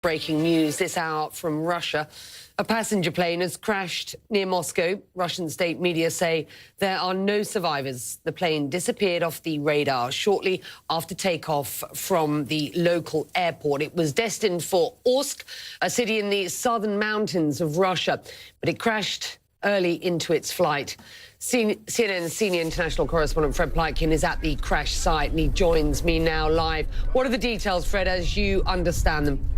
Breaking news this hour from Russia. A passenger plane has crashed near Moscow. Russian state media say there are no survivors. The plane disappeared off the radar shortly after takeoff from the local airport. It was destined for Orsk, a city in the southern mountains of Russia, but it crashed early into its flight. CNN senior international correspondent Fred Plotkin is at the crash site and he joins me now live. What are the details, Fred, as you understand them?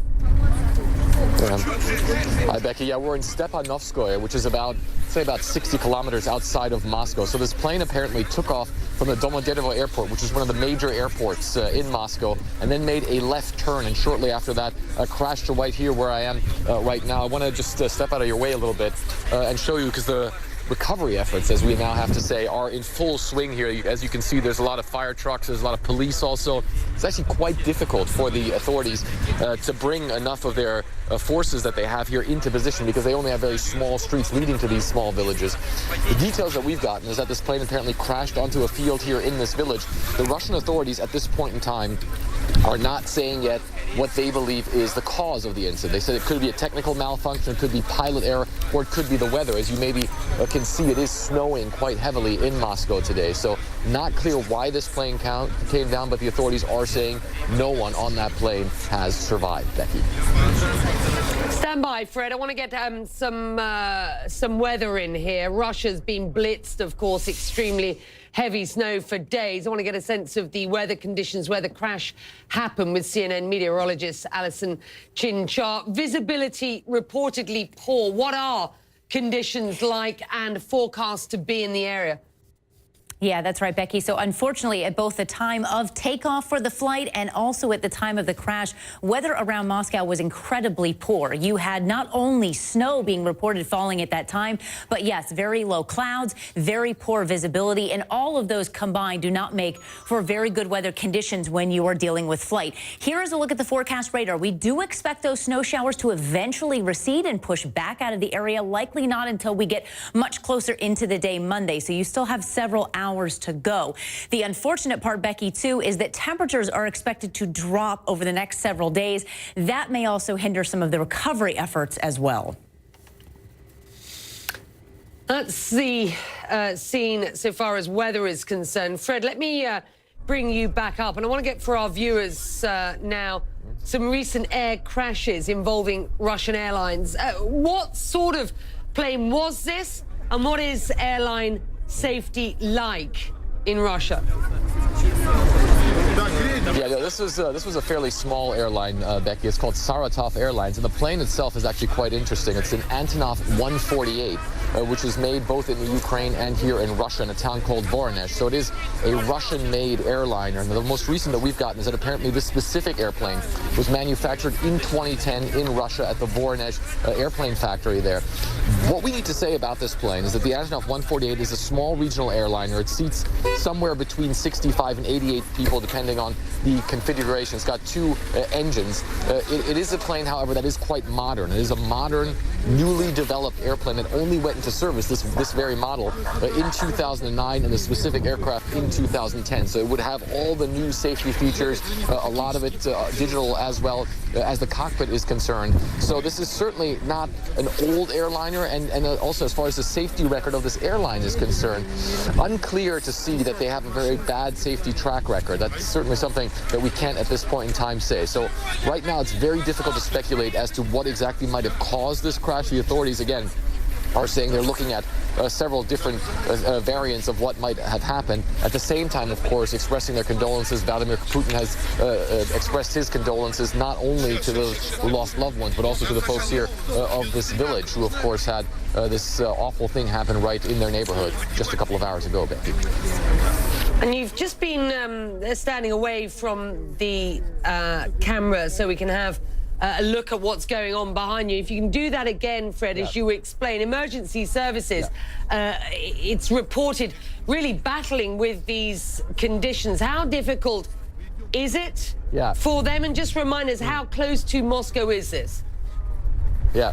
Hi, Becky. Yeah, we're in Stepanovskoye, which is about 60 kilometers outside of Moscow. So this plane apparently took off from the Domodedovo airport, which is one of the major airports in Moscow, and then made a left turn. And shortly after that, crashed right here where I am right now. I want to just step out of your way a little bit and show you, because the recovery efforts, as we now have to say, are in full swing here. As you can see, there's a lot of fire trucks, there's a lot of police also. It's actually quite difficult for the authorities to bring enough of their forces that they have here into position, because they only have very small streets leading to these small villages. The details that we've gotten is that this plane apparently crashed onto a field here in this village. The Russian authorities at this point in time are not saying yet what they believe is the cause of the incident. They said it could be a technical malfunction, it could be pilot error, or it could be the weather. As you maybe can see, it is snowing quite heavily in Moscow today. So not clear why this plane came down, but the authorities are saying no one on that plane has survived. Becky. Stand by, Fred. I want to get some weather in here. Russia's been blitzed, of course, extremely heavy snow for days. I want to get a sense of the weather conditions where the crash happened with CNN meteorologist Alison Chinchar. Visibility reportedly poor. What are conditions like and forecast to be in the area? Yeah, that's right, Becky. So unfortunately, at both the time of takeoff for the flight and also at the time of the crash, weather around Moscow was incredibly poor. You had not only snow being reported falling at that time, but yes, very low clouds, very poor visibility, and all of those combined do not make for very good weather conditions when you are dealing with flight. Here is a look at the forecast radar. We do expect those snow showers to eventually recede and push back out of the area, likely not until we get much closer into the day Monday. So you still have several hours to go. The unfortunate part, Becky, too, is that temperatures are expected to drop over the next several days. That may also hinder some of the recovery efforts as well. That's the scene so far as weather is concerned. Fred, let me bring you back up. And I want to get for our viewers now some recent air crashes involving Russian airlines. What sort of plane was this? And what is airline safety like in Russia? Yeah, this was a fairly small airline, Becky. It's called Saratov Airlines, and the plane itself is actually quite interesting. It's an Antonov 148, which is made both in the Ukraine and here in Russia in a town called Voronezh. So it is a Russian-made airliner. And the most recent that we've gotten is that apparently this specific airplane was manufactured in 2010 in Russia at the Voronezh airplane factory there. What we need to say about this plane is that the Antonov 148 is a small regional airliner. It seats somewhere between 65 and 88 people, depending on the configuration. It's got two engines. It is a plane, however, that is quite modern. It is a modern, newly developed airplane that only went into service, this very model, in 2009, and the specific aircraft in 2010. So it would have all the new safety features, a lot of it digital as well as the cockpit is concerned. So this is certainly not an old airliner, and also as far as the safety record of this airline is concerned, unclear to see that they have a very bad safety track record. That's certainly something that we can't at this point in time say. So right now it's very difficult to speculate as to what exactly might have caused this crash. The authorities, again, are saying they're looking at several different variants of what might have happened. At the same time, of course, expressing their condolences. Vladimir Putin has expressed his condolences not only to those who lost loved ones, but also to the folks here of this village who, of course, had this awful thing happen right in their neighborhood just a couple of hours ago, Becky. And you've just been standing away from the camera so we can have a look at what's going on behind you. If you can do that again, Fred, as you explain, emergency services, it's reported really battling with these conditions. How difficult is it for them? And just remind us, how close to Moscow is this? Yeah.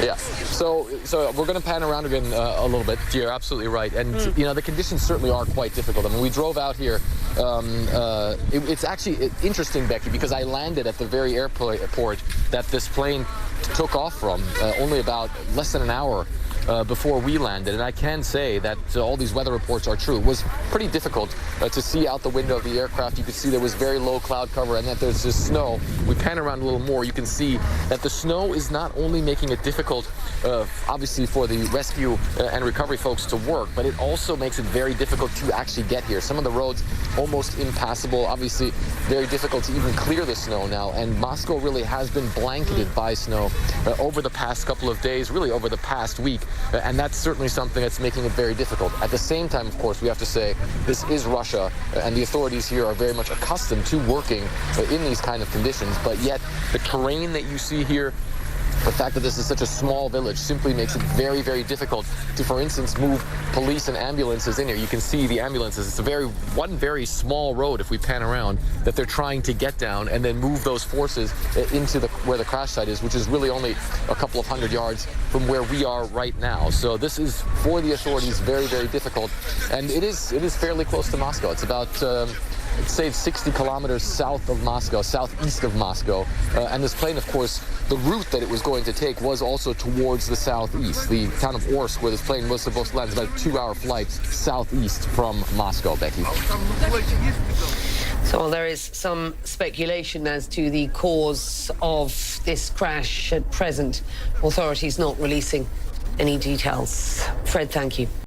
Yeah, so we're going to pan around again a little bit. You're absolutely right, and you know the conditions certainly are quite difficult. I mean, we drove out here. It's actually interesting, Becky, because I landed at the very airport that this plane took off from only about less than an hour before we landed, and I can say that all these weather reports are true. It was pretty difficult to see out the window of the aircraft. You could see there was very low cloud cover and that there's just snow. We pan around a little more, you can see that the snow is not only making it difficult, obviously, for the rescue and recovery folks to work, but it also makes it very difficult to actually get here. Some of the roads almost impassable, obviously very difficult to even clear the snow now, and Moscow really has been blanketed by snow over the past couple of days, really over the past week. And that's certainly something that's making it very difficult. At the same time, of course, we have to say this is Russia, and the authorities here are very much accustomed to working in these kind of conditions. But yet, the terrain that you see here, the fact that this is such a small village simply makes it very, very difficult to, for instance, move police and ambulances in here. You can see the ambulances. It's one very small road, if we pan around, that they're trying to get down and then move those forces into where the crash site is, which is really only a couple of 100 yards from where we are right now. So this is, for the authorities, very, very difficult. And it is fairly close to Moscow. It's about say 60 kilometers south of Moscow, southeast of Moscow. And this plane, of course, the route that it was going to take was also towards the southeast. The town of Orsk, where this plane was supposed to land, is about a 2-hour flight southeast from Moscow, Becky. So there is some speculation as to the cause of this crash at present. Authorities not releasing any details. Fred, thank you.